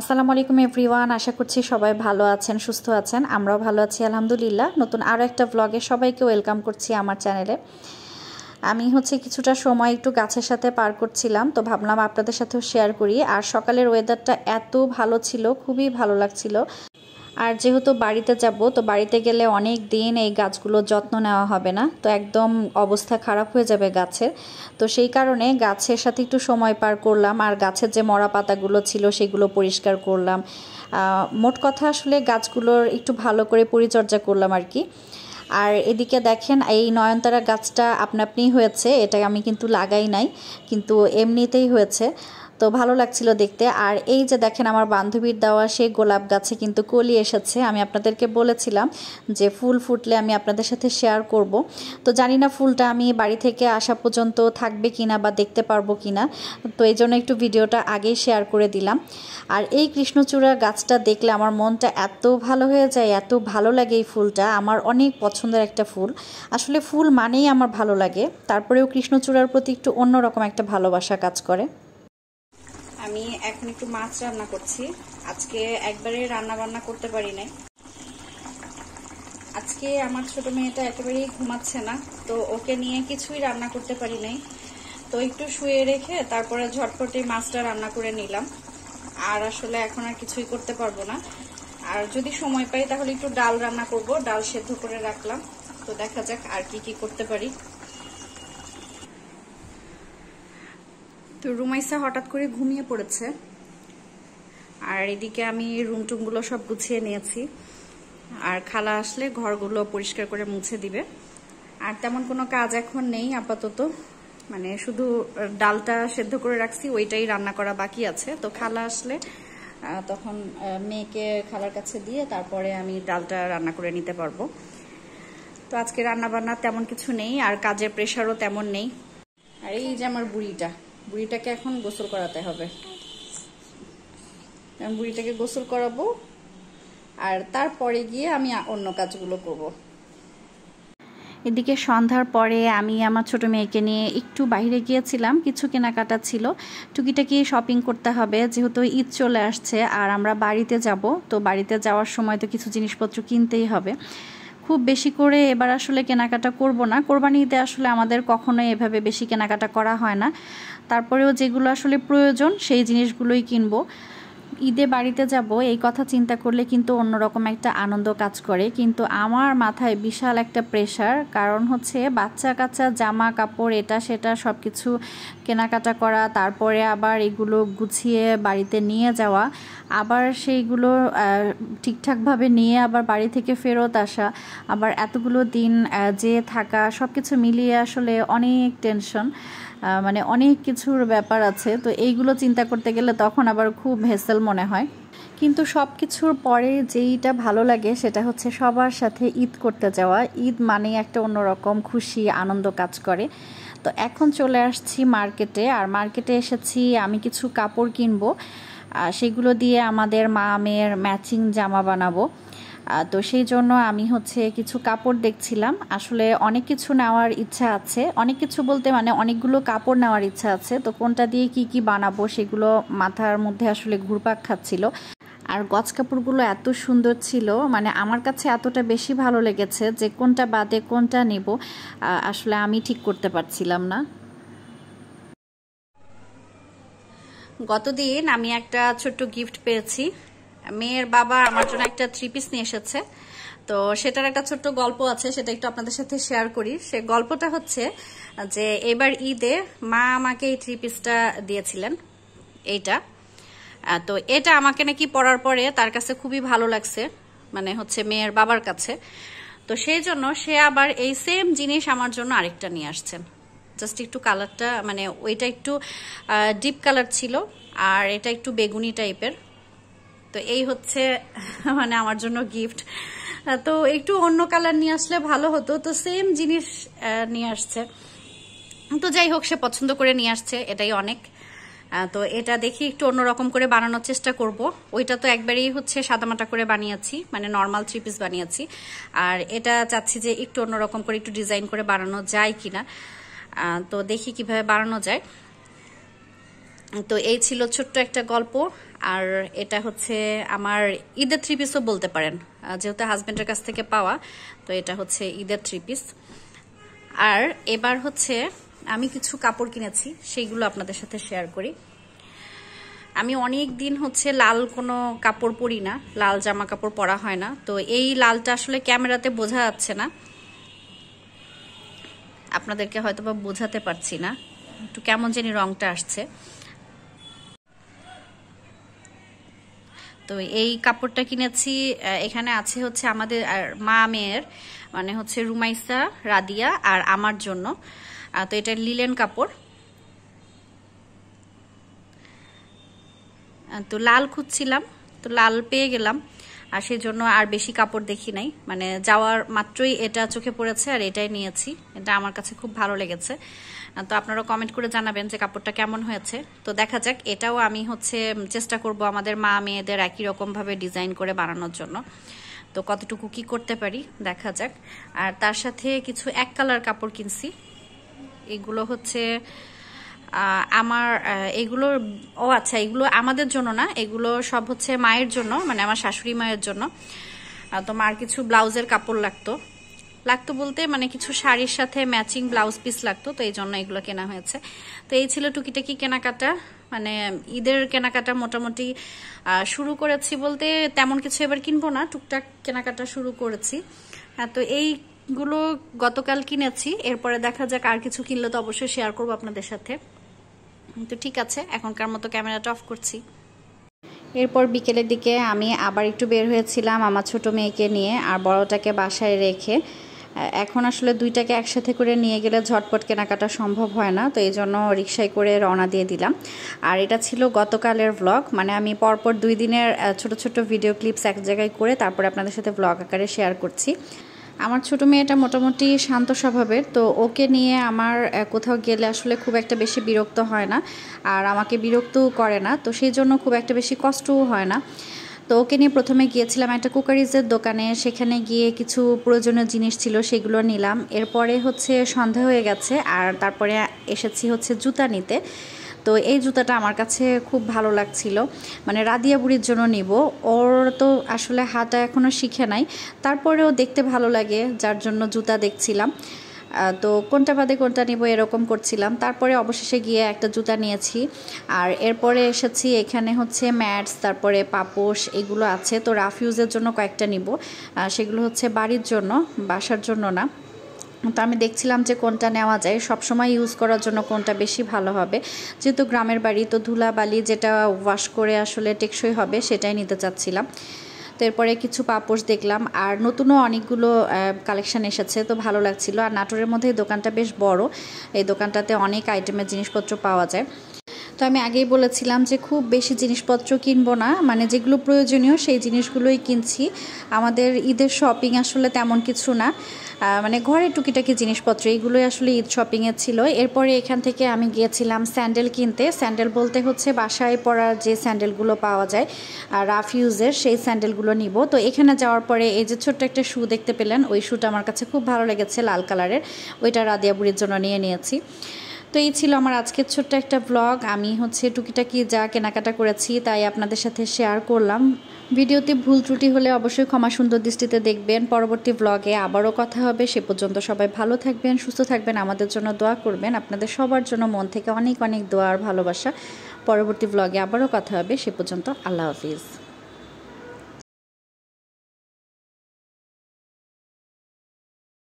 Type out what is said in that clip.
আসসালামু আলাইকুম এভরিওয়ান, আশা করছি সবাই ভালো আছেন, সুস্থ আছেন। আমরাও ভালো আছি আলহামদুলিল্লাহ। নতুন আরও একটা ব্লগে সবাইকে ওয়েলকাম করছি আমার চ্যানেলে। আমি কিছুটা সময় একটু গাছের সাথে পার করছিলাম, তো ভাবলাম আপনাদের সাথেও শেয়ার করি। আর সকালের ওয়েদারটা এত ভালো ছিল, খুবই ভালো লাগছিল। আর যেহেতু বাড়িতে যাব, তো বাড়িতে গেলে অনেক দিন এই গাছগুলোর যত্ন নেওয়া হবে না, তো একদম অবস্থা খারাপ হয়ে যাবে গাছের। তো সেই কারণে গাছের সাথে একটু সময় পার করলাম, আর গাছের যে মরা পাতাগুলো ছিল সেগুলো পরিষ্কার করলাম। মোট কথা আসলে গাছগুলোর একটু ভালো করে পরিচর্যা করলাম আর কি। আর এদিকে দেখেন, এই নয়নতারা গাছটা আপনা আপনিই হয়েছে, এটা আমি কিন্তু লাগাই নাই, কিন্তু এমনিতেই হয়েছে। তো ভালো লাগছিল দেখতে। আর এই যে দেখেন, আমার বান্ধবীর দেওয়া সেই গোলাপ গাছে কিন্তু কলি এসেছে। আমি আপনাদেরকে বলেছিলাম যে ফুল ফুটলে আমি আপনাদের সাথে শেয়ার করব। তো জানি না ফুলটা আমি বাড়ি থেকে আসা পর্যন্ত থাকবে কিনা বা দেখতে পারবো কিনা, তো এই জন্য একটু ভিডিওটা আগেই শেয়ার করে দিলাম। আর এই কৃষ্ণচূড়া গাছটা দেখলে আমার মনটা এত ভালো হয়ে যায়, এত ভালো লাগে। এই ফুলটা আমার অনেক পছন্দের একটা ফুল। আসলে ফুল মানেই আমার ভালো লাগে, তারপরেও কৃষ্ণচূড়ার প্রতি একটু অন্যরকম একটা ভালোবাসা কাজ করে। আমি এখন একটু মাছ রান্না করছি। আজকে একবারে রান্না বান্না করতে পারি নাই। আজকে আমার ছোট মেয়েটা একেবারেই ঘুমাচ্ছে না, তো ওকে নিয়ে কিছুই রান্না করতে পারি নাই। তো একটু শুয়ে রেখে তারপরে ঝটপটে মাছটা রান্না করে নিলাম। আর আসলে এখন আর কিছুই করতে পারবো না। আর যদি সময় পাই তাহলে একটু ডাল রান্না করব, ডাল সেদ্ধ করে রাখলাম। তো দেখা যাক আর কি কি করতে পারি। তো রুমাইসা হঠাৎ করে ঘুমিয়ে পড়েছে, আর এদিকে আমি রুম টুমগুলো সব গুছিয়ে নিয়েছি। আর খালা আসলে ঘরগুলো পরিষ্কার করে মুছে দিবে। আর তেমন কোনো কাজ এখন নেই আপাতত, মানে শুধু ডালটা সেদ্ধ করে রাখছি, ওইটাই রান্না করা বাকি আছে। তো খালা আসলে তখন মেয়েকে খালার কাছে দিয়ে তারপরে আমি ডালটা রান্না করে নিতে পারবো। তো আজকে রান্না বান্না তেমন কিছু নেই, আর কাজের প্রেশারও তেমন নেই। আর এই যে আমার বুড়িটাকে এখন গোসল করাতে হবে। বুড়িটাকে গোসল করাবো, আর তারপরে গিয়ে আমি অন্য কাজগুলো করব। এদিকে সন্ধ্যার পরে আমি আমার ছোট মেয়েকে নিয়ে একটু বাইরে গিয়েছিলাম, কিছু কেনাকাটা ছিল, টুকিটাকি শপিং করতে হবে, যেহেতু ঈদ চলে আসছে আর আমরা বাড়িতে যাব। তো বাড়িতে যাওয়ার সময় তো কিছু জিনিসপত্র কিনতেই হবে। খুব বেশি করে এবার আসলে কেনাকাটা করব না, কোরবানি ঈদে আসলে আমাদের কখনোই এভাবে বেশি কেনাকাটা করা হয় না। তারপরেও যেগুলো আসলে প্রয়োজন সেই জিনিসগুলোই কিনবো। ঈদে বাড়িতে যাব এই কথা চিন্তা করলে কিন্তু অন্যরকম একটা আনন্দ কাজ করে, কিন্তু আমার মাথায় বিশাল একটা প্রেশার। কারণ বাচ্চা কাচ্চা জামা কাপড় এটা সেটা সব কিছু কেনাকাটা করা, তারপরে আবার এগুলো গুছিয়ে বাড়িতে নিয়ে যাওয়া, আবার সেইগুলো ঠিকঠাকভাবে নিয়ে আবার বাড়ি থেকে ফেরত আসা, আবার এতগুলো দিন যেয়ে থাকা, সব কিছু মিলিয়ে আসলে অনেক টেনশন, মানে অনেক কিছুর ব্যাপার আছে। তো এইগুলো চিন্তা করতে গেলে তখন আবার খুব হেসেল মনে হয়। কিন্তু সব কিছুর পরে যেইটা ভালো লাগে সেটা সবার সাথে ঈদ করতে যাওয়া। ঈদ মানেই একটা অন্যরকম খুশি আনন্দ কাজ করে। তো এখন চলে আসছি মার্কেটে, আর মার্কেটে এসেছি আমি কিছু কাপড় কিনবো, সেগুলো দিয়ে আমাদের মা মেয়ের ম্যাচিং জামা বানাবো। তো সেই জন্য আমি কিছু কাপড় দেখছিলাম। আসলে অনেক কিছু নেওয়ার ইচ্ছা আছে, অনেক কিছু বলতে মানে অনেকগুলো কাপড় নেওয়ার ইচ্ছা আছে। তো কোনটা দিয়ে কি কি বানাবো সেগুলো মাথার মধ্যে আসলে ঘুরপাক খাচ্ছিল। আর গজ কাপড়গুলো এত সুন্দর ছিল, মানে আমার কাছে এতটা বেশি ভালো লেগেছে যে কোনটা বাদে কোনটা নেব আসলে আমি ঠিক করতে পারছিলাম না। গতদিন আমি একটা ছোট্ট গিফট পেয়েছি। মেয়ের বাবা আমার জন্য একটা 3 পিস নিয়ে এসেছে। তো সেটার একটা ছোট্ট গল্প আছে, সেটা একটু আপনাদের সাথে শেয়ার করি। সে গল্পটা যে এবার ঈদে মা আমাকে এই 3 পিসটা দিয়েছিলেন, এইটা। তো এটা আমাকে নাকি পরার পরে তার কাছে খুবই ভালো লাগছে, মানে মেয়ের বাবার কাছে। তো সেই জন্য সে আবার এই সেম জিনিস আমার জন্য আরেকটা নিয়ে আসছেন। জাস্ট একটু কালারটা, মানে ওইটা একটু ডিপ কালার ছিল আর এটা একটু বেগুনি টাইপের। তো এই মানে আমার জন্য গিফট। তো একটু অন্য কালার নিয়ে আসলে ভালো হতো, তো সেম জিনিস নিয়ে আসছে। তো যাই হোক, সে পছন্দ করে নিয়ে আসছে, এটাই অনেক। তো এটা দেখি একটু অন্যরকম করে বানানোর চেষ্টা করব। ওইটা তো একবারই সাদামাটা করে বানিয়েছি, মানে নর্মাল 3 পিস বানিয়েছি। আর এটা চাচ্ছি যে একটু অন্যরকম করে একটু ডিজাইন করে বানানো যায় কিনা। তো দেখি কিভাবে বানানো যায়। তো এই ছিল ছোট্ট একটা গল্প। আর এটা হচ্ছে আমার ঈদের 3 পিসও বলতে পারেন, যেহেতু হাজবেন্ডের কাছ থেকে পাওয়া, তো এটা হচ্ছে ঈদের 3 পিস। আর এবার হচ্ছে আমি কিছু কাপড় কিনেছি, সেইগুলো আপনাদের সাথে শেয়ার করি। আমি অনেক দিন হচ্ছে লাল কোনো কাপড় পরি না, লাল জামা কাপড় পরা হয় না। তো এই লালটা আসলে ক্যামেরাতে বোঝা যাচ্ছে না, আপনাদেরকে হয়তো বা বোঝাতে পারছি না, একটু কেমন জানি রংটা আসছে। তো এই কাপড়টা কিনেছি, এখানে আছে হচ্ছে আমাদের মা মেয়ের, মানে হচ্ছে রুমাইসা, রাদিয়া আর আমার জন্য। তো এটা লিলেন কাপড়। তো লাল খুঁজছিলাম, তো লাল পেয়ে গেলাম, আর সেই জন্য আর বেশি কাপড় দেখি নাই, মানে যাওয়ার মাত্রই এটা চোখে পড়েছে আর এটাই নিয়েছি। এটা আমার কাছে খুব ভালো লেগেছে। তো আপনারা কমেন্ট করে জানাবেন যে কাপড়টা কেমন হয়েছে। তো দেখা যাক, এটাও আমি হচ্ছে চেষ্টা করব আমাদের মা মেয়েদের একই রকম ভাবে ডিজাইন করে বানানোর জন্য। তো কতটুকু কি করতে পারি দেখা যাক। আর তার সাথে কিছু এক কালার কাপড় কিনছি। এগুলো হচ্ছে আমার এগুলোর, ও আচ্ছা, এগুলো আমাদের জন্য না, এগুলো সব হচ্ছে মায়ের জন্য, মানে আমার শাশুড়ি মায়ের জন্য। তো মার কিছু ব্লাউজের কাপড় লাগতো বলতে মানে কিছু শাড়ির সাথে ম্যাচিং ব্লাউজ পিস লাগতো, তো এই জন্য এগুলো কেনা হয়েছে। তো এই ছিল টুকিটাকি কেনাকাটা, মানে ঈদের কেনাকাটা মোটামুটি শুরু করেছি বলতে তেমন কিছু এবার কিনবো না, টুকটাক কেনাকাটা শুরু করেছি। তো এইগুলো গতকাল কিনেছি, এরপরে দেখা যাক আর কিছু কিনলে তো অবশ্যই শেয়ার করবো আপনাদের সাথে। তো ঠিক আছে, এখনকার মতো ক্যামেরাটা অফ করছি। এরপর বিকেলের দিকে আমি আবার একটু বের হয়েছিলাম আমার ছোট মেয়েকে নিয়ে আর বড়টাকে বাসায় রেখে। এখন আসলে দুইটাকে একসাথে করে নিয়ে গেলে ঝটপট কেনাকাটা সম্ভব হয় না, তো এই জন্য রিক্সায় করে রওনা দিয়ে দিলাম। আর এটা ছিল গতকালের ব্লগ, মানে আমি পরপর 2 দিনের ছোট ছোট ভিডিও ক্লিপস এক জায়গায় করে তারপরে আপনাদের সাথে ব্লগ আকারে শেয়ার করছি। আমার ছোট মেয়েটা মোটামুটি শান্ত স্বভাবের, তো ওকে নিয়ে আমার কোথাও গেলে আসলে খুব একটা বেশি বিরক্ত হয় না, আর আমাকে বিরক্তও করে না, তো সেই জন্য খুব একটা বেশি কষ্টও হয় না। তো ওকে নিয়ে প্রথমে গিয়েছিলাম একটা কুকারিজের দোকানে, সেখানে গিয়ে কিছু প্রয়োজনীয় জিনিস ছিল সেগুলো নিলাম। এরপরে হচ্ছে সন্ধ্যা হয়ে গেছে আর তারপরে এসেছি হচ্ছে জুতা নিতে। তো এই জুতাটা আমার কাছে খুব ভালো লাগছিল, মানে রাদিয়া বুড়ির জন্য নিব। ওর তো আসলে হাঁটা এখনও শিখে নাই, তারপরেও দেখতে ভালো লাগে যার জন্য জুতা দেখছিলাম। তো কোনটা বাদে কোনটা নিব এরকম করছিলাম, তারপরে অবশেষে গিয়ে একটা জুতা নিয়েছি। আর এরপরে এসেছি এখানে হচ্ছে ম্যাটস, তারপরে পাপোশ, এগুলো আছে। তো রাফ ইউজের জন্য কয়েকটা নিব, সেগুলো হচ্ছে বাড়ির জন্য, বাসার জন্য না। তো আমি দেখছিলাম যে কোনটা নেওয়া যায়, সবসময় ইউজ করার জন্য কোনটা বেশি ভালো হবে। যেহেতু গ্রামের বাড়ি, তো ধুলাবালি যেটা ওয়াশ করে আসলে টেকসই হবে সেটাই নিতে চাচ্ছিলাম। তো এরপরে কিছু পাপোশ দেখলাম, আর নতুনও অনেকগুলো কালেকশান এসেছে, তো ভালো লাগছিল। আর নাটোরের মধ্যে এই দোকানটা বেশ বড়, এই দোকানটাতে অনেক আইটেমের জিনিসপত্র পাওয়া যায়। তো আমি আগেই বলেছিলাম যে খুব বেশি জিনিসপত্র কিনবো না, মানে যেগুলো প্রয়োজনীয় সেই জিনিসগুলোই কিনছি। আমাদের ঈদের শপিং আসলে তেমন কিছু না, মানে ঘরে টুকিটাকি জিনিসপত্র এগুলোই আসলে ঈদ শপিংয়ের ছিল। এরপরে এখান থেকে আমি গিয়েছিলাম স্যান্ডেল কিনতে। স্যান্ডেল বলতে হচ্ছে বাসায় পরার যে স্যান্ডেলগুলো পাওয়া যায় রাফ ইউজের, সেই স্যান্ডেলগুলো নিব। তো এখানে যাওয়ার পরে এই যে ছোট্ট একটা শু দেখতে পেলেন, ওই শুটা আমার কাছে খুব ভালো লেগেছে, লাল কালারের, ওইটা রাদিয়া বুড়ির জন্য নিয়েছি। তো এই ছিল আমার আজকের ছোট্ট একটা ব্লগ। আমি হচ্ছে টুকিটাকি যা কেনাকাটা করেছি তাই আপনাদের সাথে শেয়ার করলাম। ভিডিওতে ভুল ত্রুটি হলে অবশ্যই ক্ষমা সুন্দর দৃষ্টিতে দেখবেন। পরবর্তী ব্লগে আবারও কথা হবে, সে পর্যন্ত সবাই ভালো থাকবেন, সুস্থ থাকবেন, আমাদের জন্য দোয়া করবেন। আপনাদের সবার জন্য মন থেকে অনেক অনেক দোয়া আর ভালোবাসা। পরবর্তী ব্লগে আবারও কথা হবে, সে পর্যন্ত আল্লাহ হাফিজ।